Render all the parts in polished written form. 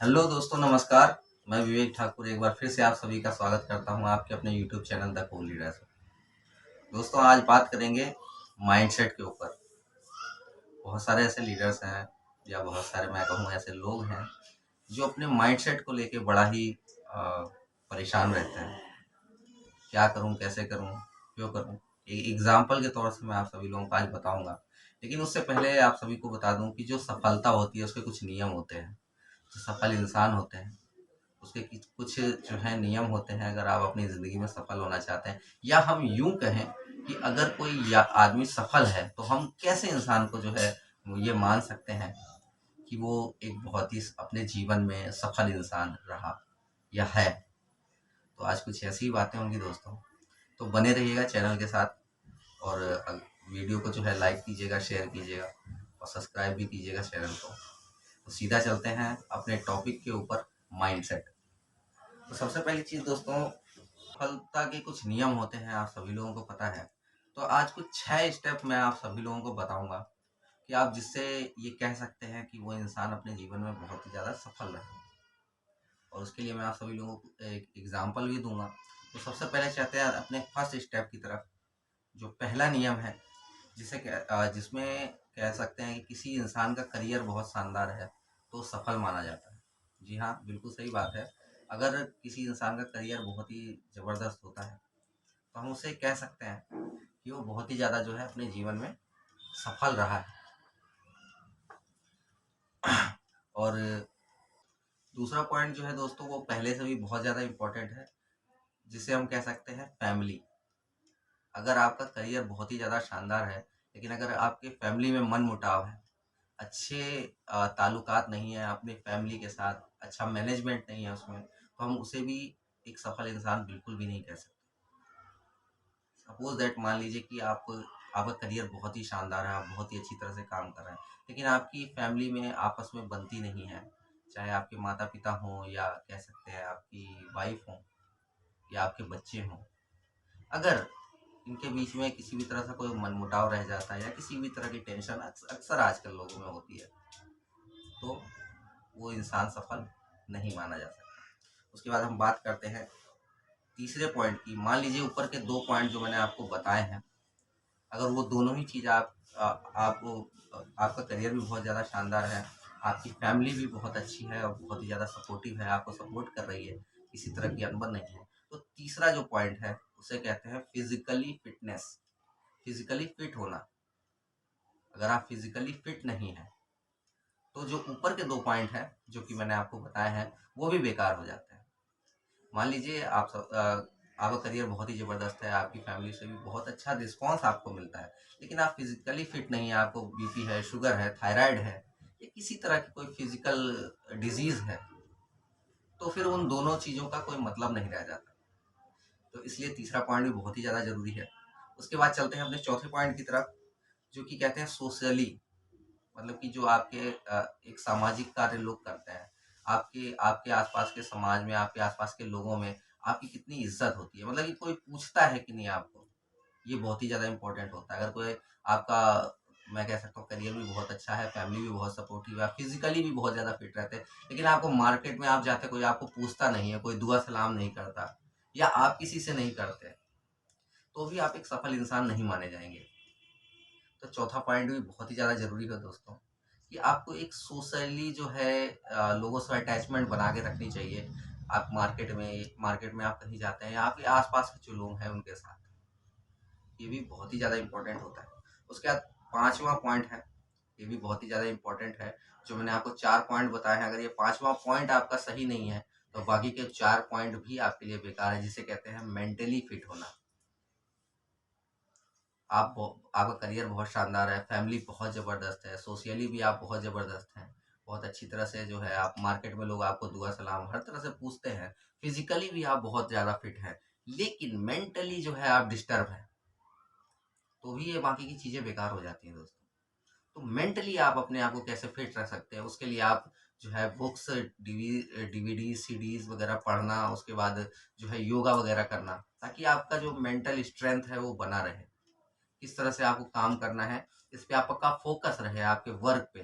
Hello दोस्तों, नमस्कार। मैं विवेक ठाकुर एक बार फिर से आप सभी का स्वागत करता हूं आपके अपने YouTube channel the cool leaders. दोस्तों, आज बात करेंगे माइंडसेट के ऊपर। बहुत सारे ऐसे लीडर्स हैं या बहुत सारे मैं कहूँ ऐसे लोग हैं जो अपने माइंडसेट को लेके बड़ा ही अ, परेशान रहते हैं। क्या करूं, कैसे करूं, क्यों करूं। एक एग्जाम्पल के तौर से मैं आप सभी लोगों को आज बताऊंगा, लेकिन उससे पहले आप सभी को बता दूं कि जो सफलता होती है उसके कुछ नियम होते हैं। जो सफल इंसान होते हैं उसके कुछ जो है नियम होते हैं। अगर आप अपनी ज़िंदगी में सफल होना चाहते हैं, या हम यूं कहें कि अगर कोई या आदमी सफल है तो हम कैसे इंसान को जो है ये मान सकते हैं कि वो एक बहुत ही अपने जीवन में सफल इंसान रहा या है। तो आज कुछ ऐसी ही बातें होंगी दोस्तों, तो बने रहिएगा चैनल के साथ। और वीडियो को जो है लाइक कीजिएगा, शेयर कीजिएगा और सब्सक्राइब भी कीजिएगा चैनल को। तो सीधा चलते हैं अपने टॉपिक के ऊपर, माइंडसेट। तो सबसे पहली चीज़ दोस्तों, सफलता के कुछ नियम होते हैं, आप सभी लोगों को पता है। तो आज कुछ 6 स्टेप मैं आप सभी लोगों को बताऊंगा कि आप जिससे ये कह सकते हैं कि वो इंसान अपने जीवन में बहुत ही ज़्यादा सफल रहे। और उसके लिए मैं आप सभी लोगों को एक एग्जाम्पल भी दूंगा। तो सबसे पहले चलते हैं अपने फर्स्ट स्टेप की तरफ। जो पहला नियम है जिसमें कह सकते हैं कि किसी इंसान का करियर बहुत शानदार है तो सफल माना जाता है। जी हाँ, बिल्कुल सही बात है। अगर किसी इंसान का करियर बहुत ही ज़बरदस्त होता है तो हम उसे कह सकते हैं कि वो बहुत ही ज़्यादा जो है अपने जीवन में सफल रहा है। और दूसरा पॉइंट जो है दोस्तों, वो पहले से भी बहुत ज़्यादा इम्पोर्टेंट है, जिसे हम कह सकते हैं फैमिली। अगर आपका करियर बहुत ही ज़्यादा शानदार है, लेकिन अगर आपके फैमिली में मन मुटाव है, अच्छे ताल्लुकात नहीं है अपने फैमिली के साथ, अच्छा मैनेजमेंट नहीं है उसमें, तो हम उसे भी एक सफल इंसान बिल्कुल भी नहीं कह सकते। सपोज दैट, मान लीजिए कि आपका करियर बहुत ही शानदार है, आप बहुत ही अच्छी तरह से काम कर रहे हैं, लेकिन आपकी फैमिली में आपस में बनती नहीं है। चाहे आपके माता पिता हों, या कह सकते हैं आपकी वाइफ हो, या आपके बच्चे हों। अगर इनके बीच में किसी भी तरह से कोई मनमुटाव रह जाता है, या किसी भी तरह की टेंशन अक्सर आजकल लोगों में होती है, तो वो इंसान सफल नहीं माना जा सकता। उसके बाद हम बात करते हैं तीसरे पॉइंट की। मान लीजिए ऊपर के 2 पॉइंट जो मैंने आपको बताए हैं, अगर वो दोनों ही चीज़ आपको, आपका करियर भी बहुत ज़्यादा शानदार है, आपकी फैमिली भी बहुत अच्छी है और बहुत ही ज़्यादा सपोर्टिव है, आपको सपोर्ट कर रही है, किसी तरह की अनबन नहीं है, तो तीसरा जो पॉइंट है उसे कहते हैं फिजिकली फिटनेस। फिजिकली फिट होना। अगर आप फिजिकली फिट नहीं है तो जो ऊपर के 2 पॉइंट हैं जो कि मैंने आपको बताए हैं, वो भी बेकार हो जाते हैं। मान लीजिए आपका करियर बहुत ही ज़बरदस्त है, आपकी फैमिली से भी बहुत अच्छा रिस्पॉन्स आपको मिलता है, लेकिन आप फिजिकली फिट नहीं है, आपको बीपी है, शुगर है, थायराइड है, या किसी तरह की कोई फिजिकल डिजीज़ है, तो फिर उन दोनों चीज़ों का कोई मतलब नहीं रह जाता। तो इसलिए तीसरा पॉइंट भी बहुत ही ज़्यादा ज़रूरी है। उसके बाद चलते हैं अपने चौथे पॉइंट की तरफ, जो कि कहते हैं सोशली। मतलब कि जो आपके एक सामाजिक कार्य लोग करते हैं, आपके आपके आसपास के समाज में, आपके आसपास के लोगों में आपकी कितनी इज्जत होती है, मतलब कि कोई पूछता है कि नहीं आपको। ये बहुत ही ज़्यादा इंपॉर्टेंट होता है। अगर कोई आपका, मैं कह सकता हूँ, करियर भी बहुत अच्छा है, फैमिली भी बहुत सपोर्टिव है, फिजिकली भी बहुत ज़्यादा फिट रहते हैं, लेकिन आपको मार्केट में आप जाते, कोई आपको पूछता नहीं है, कोई दुआ सलाम नहीं करता, या आप किसी से नहीं करते, तो भी आप एक सफल इंसान नहीं माने जाएंगे। तो चौथा पॉइंट भी बहुत ही ज़्यादा ज़रूरी है दोस्तों, कि आपको एक सोशली जो है लोगों से अटैचमेंट बना के रखनी चाहिए। आप मार्केट में आप कहीं जाते हैं, या आपके आसपास के जो लोग हैं उनके साथ, ये भी बहुत ही ज़्यादा इंपॉर्टेंट होता है। उसके बाद पांचवा पॉइंट है, ये भी बहुत ही ज़्यादा इंपॉर्टेंट है। जो मैंने आपको 4 पॉइंट बताए हैं, अगर ये पांचवा पॉइंट आपका सही नहीं है तो बाकी के 4 पॉइंट भी आपके लिए बेकार है, जिसे कहते हैं मेंटली फिट होना। आपका करियर बहुत शानदार है, फैमिली बहुत ज़बरदस्त है, सोशली भी आप बहुत ज़बरदस्त हैं, बहुत अच्छी तरह से जो है आप मार्केट में लोग आपको दुआ सलाम हर तरह से पूछते हैं, फिजिकली भी आप बहुत ज़्यादा फिट हैं, लेकिन मेंटली जो है आप डिस्टर्ब हैं, तो भी ये बाकी की चीज़ें बेकार हो जाती हैं दोस्तों। तो मेंटली आप अपने आप को कैसे फिट रख सकते हैं, उसके लिए आप जो है बुक्स, डीवीडी सीडीज वगैरह पढ़ना, उसके बाद जो है योगा वगैरह करना, ताकि आपका जो मेंटल स्ट्रेंथ है वो बना रहे। किस तरह से आपको काम करना है, इस पे आपका फोकस रहे, आपके वर्क पे।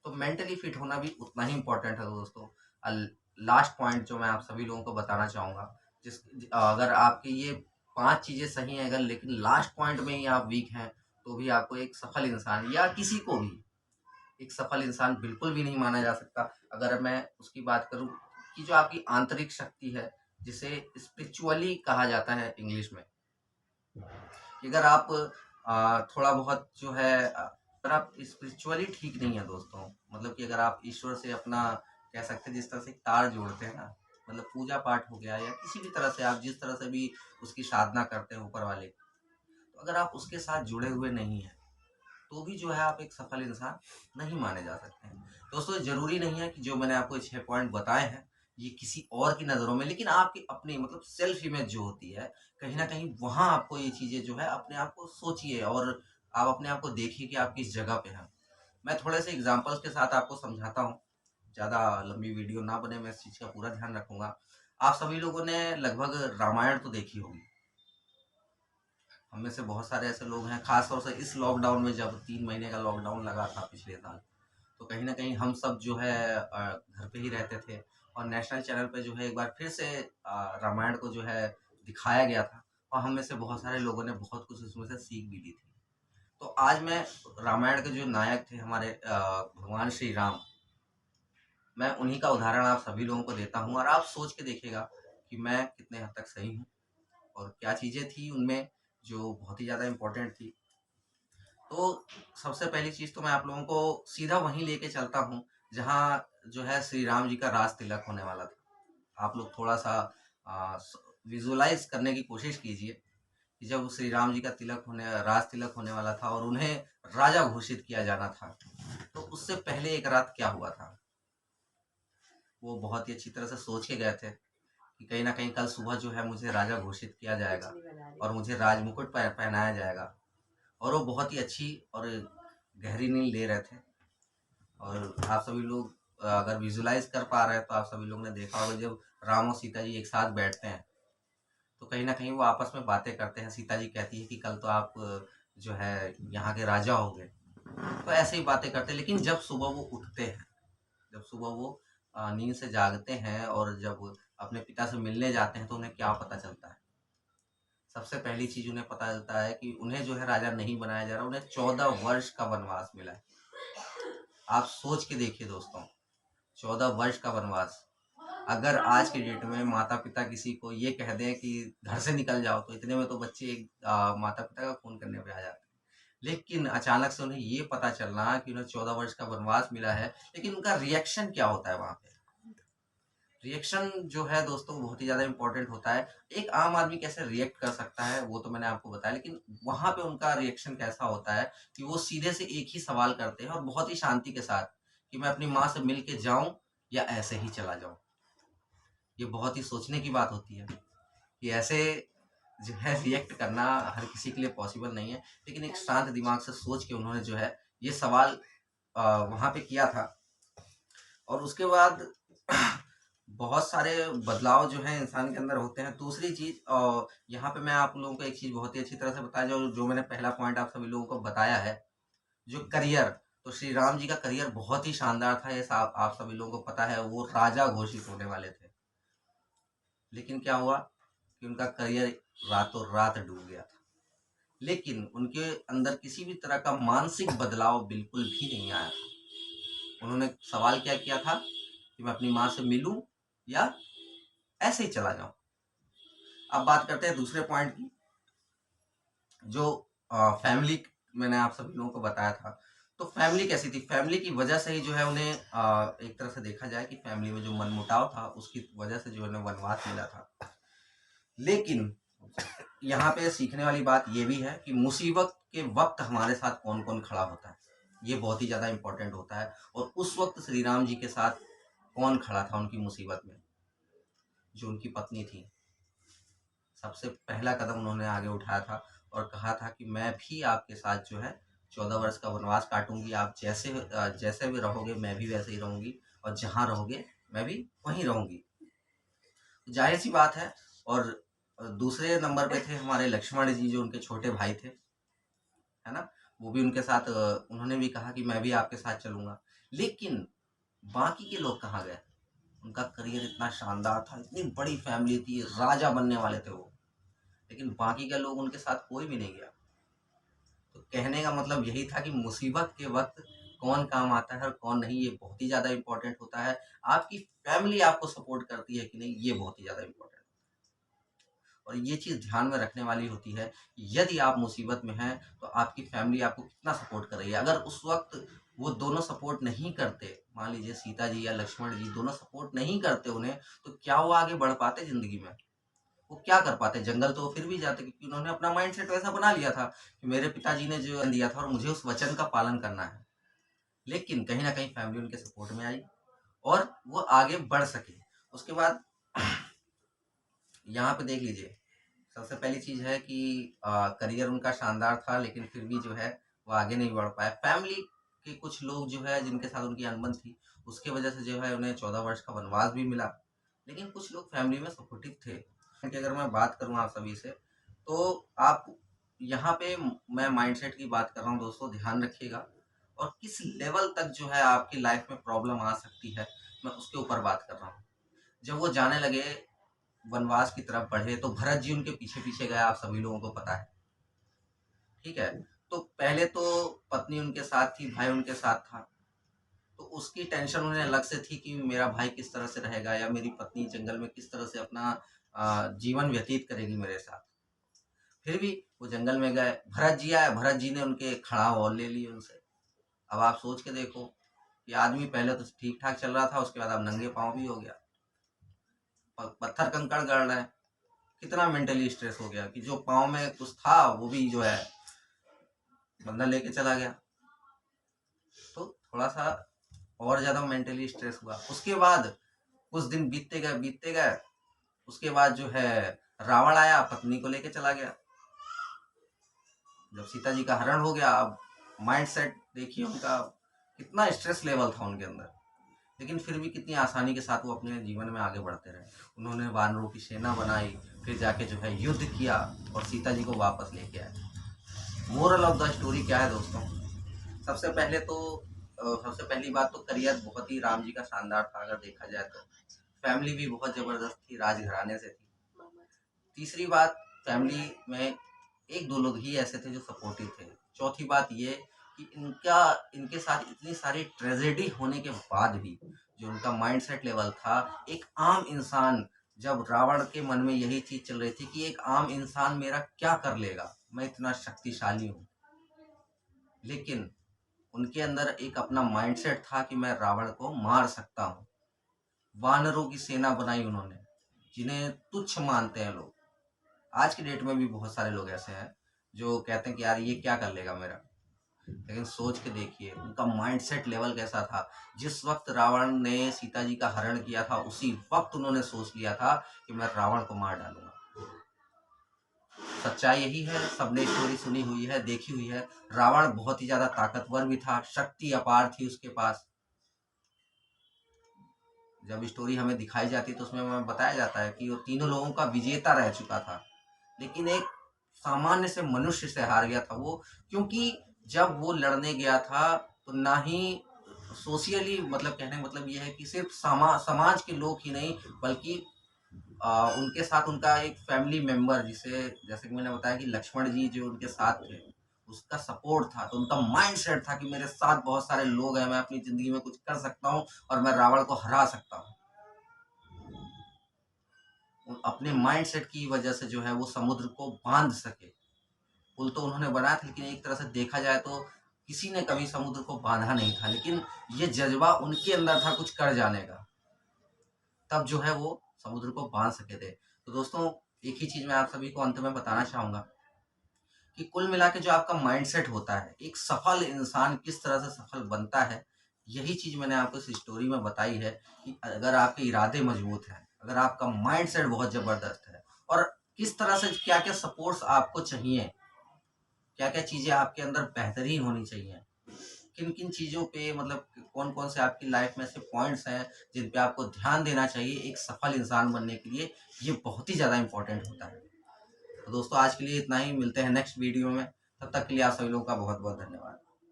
तो मेंटली फिट होना भी उतना ही इम्पोर्टेंट है दोस्तों। लास्ट पॉइंट जो मैं आप सभी लोगों को बताना चाहूँगा, जिस अगर आपके ये 5 चीज़ें सही हैं अगर, लेकिन लास्ट पॉइंट में ही आप वीक हैं, तो भी आपको एक सफल इंसान या किसी को भी एक सफल इंसान बिल्कुल भी नहीं माना जा सकता। अगर मैं उसकी बात करूँ कि जो आपकी आंतरिक शक्ति है, जिसे स्पिरिचुअली कहा जाता है इंग्लिश में, कि अगर आप थोड़ा बहुत जो है अगर आप स्पिरिचुअली ठीक नहीं है दोस्तों, मतलब कि अगर आप ईश्वर से अपना कह सकते हैं जिस तरह से तार जोड़ते हैं ना, मतलब पूजा पाठ हो गया या किसी भी तरह से आप जिस तरह से भी उसकी साधना करते हैं ऊपर वाले की, तो अगर आप उसके साथ जुड़े हुए नहीं हैं, तो भी जो है आप एक सफल इंसान नहीं माने जा सकते हैं। दोस्तों ज़रूरी नहीं है कि जो मैंने आपको 6 पॉइंट बताए हैं, ये किसी और की नज़रों में, लेकिन आपकी अपनी मतलब सेल्फ इमेज जो होती है, कहीं न कहीं वहाँ आपको ये चीज़ें जो है अपने आप को सोचिए और आप अपने आप को देखिए कि आप किस जगह पे हैं। मैं थोड़े से एग्ज़ाम्पल्स के साथ आपको समझाता हूँ, ज़्यादा लंबी वीडियो ना बने, मैं इस चीज़ का पूरा ध्यान रखूँगा। आप सभी लोगों ने लगभग रामायण तो देखी होगी। हम में से बहुत सारे ऐसे लोग हैं, खास तौर से इस लॉकडाउन में जब 3 महीने का लॉकडाउन लगा था पिछले साल, तो कहीं न कहीं हम सब जो है घर पे ही रहते थे और नेशनल चैनल पे जो है एक बार फिर से रामायण को जो है दिखाया गया था और हम में से बहुत सारे लोगों ने बहुत कुछ उसमें से सीख भी ली थी। तो आज मैं रामायण के जो नायक थे हमारे भगवान श्री राम, मैं उन्हीं का उदाहरण आप सभी लोगों को देता हूँ और आप सोच के देखिएगा कि मैं कितने हद तक सही हूँ और क्या चीज़ें थी उनमें जो बहुत ही ज़्यादा इम्पोर्टेंट थी। तो सबसे पहली चीज़ तो मैं आप लोगों को सीधा वहीं लेके चलता हूँ, जहाँ जो है श्री राम जी का राज तिलक होने वाला था। आप लोग थोड़ा-सा विज़ुअलाइज़ करने की कोशिश कीजिए कि जब श्री राम जी का राज तिलक होने वाला था और उन्हें राजा घोषित किया जाना था, तो उससे पहले एक रात क्या हुआ था? वो बहुत ही अच्छी तरह से सोच के गए थे कि कहीं न कहीं कल सुबह जो है मुझे राजा घोषित किया जाएगा और मुझे राजमुकुट पहनाया जाएगा। और वो बहुत ही अच्छी और गहरी नींद ले रहे थे और आप सभी लोग अगर विजुलाइज कर पा रहे हैं तो आप सभी लोग ने देखा होगा जब राम और सीता जी एक साथ बैठते हैं तो कहीं ना कहीं वो आपस में बातें करते हैं। सीता जी कहती है कि कल तो आप जो है यहाँ के राजा होंगे, तो ऐसे ही बातें करते हैं। लेकिन जब सुबह वो उठते हैं, जब सुबह वो नींद से जागते हैं और जब अपने पिता से मिलने जाते हैं तो उन्हें क्या पता चलता है? सबसे पहली चीज उन्हें पता चलता है कि उन्हें जो है राजा नहीं बनाया जा रहा, उन्हें 14 वर्ष का वनवास मिला है। आप सोच के देखिए दोस्तों, 14 वर्ष का वनवास। अगर आज के डेट में माता पिता किसी को ये कह दें कि घर से निकल जाओ, तो इतने में तो बच्चे माता पिता का खून करने पे आ जाते हैं। लेकिन अचानक से उन्हें ये पता चलना कि उन्हें 14 वर्ष का वनवास मिला है, लेकिन उनका रिएक्शन क्या होता है वहां पे? रिएक्शन जो है दोस्तों बहुत ही ज़्यादा इम्पोर्टेंट होता है। एक आम आदमी कैसे रिएक्ट कर सकता है वो तो मैंने आपको बताया, लेकिन वहाँ पे उनका रिएक्शन कैसा होता है कि वो सीधे से एक ही सवाल करते हैं और बहुत ही शांति के साथ कि मैं अपनी माँ से मिल के जाऊँ या ऐसे ही चला जाऊँ। ये बहुत ही सोचने की बात होती है कि ऐसे जो है रिएक्ट करना हर किसी के लिए पॉसिबल नहीं है, लेकिन एक शांत दिमाग से सोच के उन्होंने जो है ये सवाल वहाँ पे किया था। और उसके बाद बहुत सारे बदलाव जो है इंसान के अंदर होते हैं। दूसरी चीज़ यहाँ पे मैं आप लोगों को एक चीज़ बहुत ही अच्छी तरह से बताया, जो जो मैंने पहला पॉइंट आप सभी लोगों को बताया है, जो करियर, तो श्री राम जी का करियर बहुत ही शानदार था। ये आप सभी लोगों को पता है, वो राजा घोषित होने वाले थे। लेकिन क्या हुआ कि उनका करियर रातों रात डूब गया था। लेकिन उनके अंदर किसी भी तरह का मानसिक बदलाव बिल्कुल भी नहीं आया था। उन्होंने सवाल क्या किया था कि मैं अपनी माँ से मिलूं या ऐसे ही चला जाऊं। अब बात करते हैं दूसरे पॉइंट की, जो फैमिली मैंने आप सभी लोगों को बताया था। तो फैमिली कैसी थी? फैमिली की वजह से ही जो है उन्हें एक तरह से देखा जाए कि फैमिली में जो मनमुटाव था उसकी वजह से जो उन्हें वनवास मिला था। लेकिन यहाँ पे सीखने वाली बात ये भी है कि मुसीबत के वक्त हमारे साथ कौन कौन खड़ा होता है, ये बहुत ही ज़्यादा इम्पोर्टेंट होता है। और उस वक्त श्री राम जी के साथ कौन खड़ा था उनकी मुसीबत में? जो उनकी पत्नी थी। सबसे पहला कदम उन्होंने आगे उठाया था और कहा था कि मैं भी आपके साथ जो है 14 वर्ष का वनवास काटूंगी। आप जैसे भी रहोगे मैं भी वैसे ही रहूंगी और जहाँ रहोगे मैं भी वहीं रहूंगी। जाहिर सी बात है। और दूसरे नंबर पे थे हमारे लक्ष्मण जी, जो उनके छोटे भाई थे, है ना? वो भी उनके साथ उन्होंने भी कहा कि मैं भी आपके साथ चलूंगा। लेकिन बाकी के लोग कहाँ गए? उनका करियर इतना शानदार था, इतनी बड़ी फैमिली थी, राजा बनने वाले थे वो, लेकिन बाकी के लोग उनके साथ कोई भी नहीं गया। तो कहने का मतलब यही था कि मुसीबत के वक़्त कौन काम आता है और कौन नहीं, ये बहुत ही ज़्यादा इम्पोर्टेंट होता है। आपकी फैमिली आपको सपोर्ट करती है कि नहीं, ये बहुत ही ज़्यादा इम्पोर्टेंट है। और ये चीज़ ध्यान में रखने वाली होती है, यदि आप मुसीबत में हैं, तो आपकी फैमिली आपको कितना सपोर्ट कर रही है। अगर उस वक़्त वो दोनों सपोर्ट नहीं करते, मान लीजिए सीता जी या लक्ष्मण जी दोनों सपोर्ट नहीं करते उन्हें, तो क्या वो आगे बढ़ पाते ज़िंदगी में? वो क्या कर पाते? जंगल तो वो फिर भी जाते, क्योंकि उन्होंने अपना माइंडसेट वैसा बना लिया था कि मेरे पिताजी ने जो दिया था और मुझे उस वचन का पालन करना है। लेकिन कहीं न कहीं फैमिली उनके सपोर्ट में आई और वो आगे बढ़ सके। उसके बाद यहाँ पे देख लीजिए, सबसे पहली चीज़ है कि करियर उनका शानदार था, लेकिन फिर भी जो है वो आगे नहीं बढ़ पाए। फैमिली के कुछ लोग जो है जिनके साथ उनकी अनबन थी, उसकी वजह से जो है उन्हें 14 वर्ष का वनवास भी मिला। लेकिन कुछ लोग फैमिली में सपोर्टिव थे। कि अगर मैं बात करूँ आप सभी से, तो आप यहाँ पे मैं माइंडसेट की बात कर रहा हूँ दोस्तों, ध्यान रखिएगा। और किस लेवल तक जो है आपकी लाइफ में प्रॉब्लम आ सकती है, मैं उसके ऊपर बात कर रहा हूँ। जब वो जाने लगे, वनवास की तरफ बढ़े, तो भरत जी उनके पीछे-पीछे गए, आप सभी लोगों को पता है, ठीक है? तो पहले तो पत्नी उनके साथ थी, भाई उनके साथ था, तो उसकी टेंशन उन्हें अलग से थी कि मेरा भाई किस तरह से रहेगा या मेरी पत्नी जंगल में किस तरह से अपना जीवन व्यतीत करेगी मेरे साथ। फिर भी वो जंगल में गए, भरत जी आए, भरत जी ने उनके खड़ाव और ले लिए उनसे। अब आप सोच के देखो कि आदमी पहले तो ठीक-ठाक चल रहा था, उसके बाद अब नंगे पाँव भी हो गया। पत्थर कंकड़ गड़ रहे हैं। कितना मेंटली स्ट्रेस हो गया कि जो पाँव में कुछ था वो भी जो है बंदा लेके चला गया। तो थोड़ा-सा और ज़्यादा मेंटली स्ट्रेस हुआ। उसके बाद कुछ दिन बीतते गए, उसके बाद जो है रावण आया, पत्नी को लेके चला गया। जब सीता जी का हरण हो गया, अब माइंडसेट देखिए उनका, कितना स्ट्रेस लेवल था उनके अंदर। लेकिन फिर भी कितनी आसानी के साथ वो अपने जीवन में आगे बढ़ते रहे। उन्होंने वानरों की सेना बनाई, फिर जाके जो है युद्ध किया और सीता जी को वापस लेके आए। मोरल ऑफ द स्टोरी क्या है दोस्तों? सबसे पहले तो सबसे पहली बात तो करियर बहुत ही राम जी का शानदार था अगर देखा जाए तो। फैमिली भी बहुत ज़बरदस्त थी, राजघराने से थी। तीसरी बात, फैमिली में 1-2 लोग ही ऐसे थे जो सपोर्टिव थे। चौथी बात ये कि इनके साथ इतनी सारी ट्रेजेडी होने के बाद भी जो उनका माइंडसेट लेवल था, एक आम इंसान, जब रावण के मन में यही चीज़ चल रही थी कि एक आम इंसान मेरा क्या कर लेगा? मैं इतना शक्तिशाली हूँ। लेकिन उनके अंदर एक अपना माइंडसेट था कि मैं रावण को मार सकता हूँ। वानरों की सेना बनाई उन्होंने, जिन्हें तुच्छ मानते हैं लोग। आज की डेट में भी बहुत सारे लोग ऐसे हैं जो कहते हैं कि यार ये क्या कर लेगा मेरा। लेकिन सोच के देखिए उनका माइंडसेट लेवल कैसा था। जिस वक्त रावण ने सीता जी का हरण किया था, उसी वक्त उन्होंने सोच लिया था कि मैं रावण को मार डालूंगा। सच्चाई यही है, सबने स्टोरी सुनी हुई है, देखी हुई है। रावण बहुत ही ज्यादा ताकतवर भी था, शक्ति अपार थी उसके पास। जब स्टोरी हमें दिखाई जाती है तो उसमें हमें बताया जाता है कि वो तीनों लोगों का विजेता रह चुका था, लेकिन एक सामान्य से मनुष्य से हार गया था वो। क्योंकि जब वो लड़ने गया था तो ना ही सोशियली, मतलब कहने का मतलब ये है कि सिर्फ समाज के लोग ही नहीं, बल्कि उनके साथ उनका एक फैमिली मेंबर, जिसे जैसे कि मैंने बताया कि लक्ष्मण जी जो उनके साथ थे, उसका सपोर्ट था। तो उनका माइंड सेट था कि मेरे साथ बहुत सारे लोग हैं, मैं अपनी ज़िंदगी में कुछ कर सकता हूँ और मैं रावण को हरा सकता हूँ। अपने माइंड सेट की वजह से जो है वो समुद्र को बांध सके। पुल तो उन्होंने बनाया था, लेकिन एक तरह से देखा जाए तो किसी ने कभी समुद्र को बांधा नहीं था, लेकिन ये जज्बा उनके अंदर था कुछ कर जाने का, तब जो है वो समुद्र को बांध सके थे। तो दोस्तों, एक ही चीज़ मैं आप सभी को अंत में बताना चाहूँगा कि कुल मिला के जो आपका माइंडसेट होता है, एक सफल इंसान किस तरह से सफल बनता है, यही चीज़ मैंने आपको इस स्टोरी में बताई है कि अगर आपके इरादे मजबूत हैं, अगर आपका माइंडसेट बहुत ज़बरदस्त है और किस तरह से क्या-क्या सपोर्ट्स आपको चाहिए, क्या-क्या चीज़ें आपके अंदर बेहतरीन होनी चाहिए, किन-किन चीज़ों पे, मतलब कौन-कौन से आपकी लाइफ में ऐसे पॉइंट्स हैं जिन पे आपको ध्यान देना चाहिए एक सफल इंसान बनने के लिए, ये बहुत ही ज़्यादा इम्पोर्टेंट होता है। तो दोस्तों, आज के लिए इतना ही, मिलते हैं नेक्स्ट वीडियो में। तब तक के लिए आप सभी लोगों का बहुत बहुत धन्यवाद।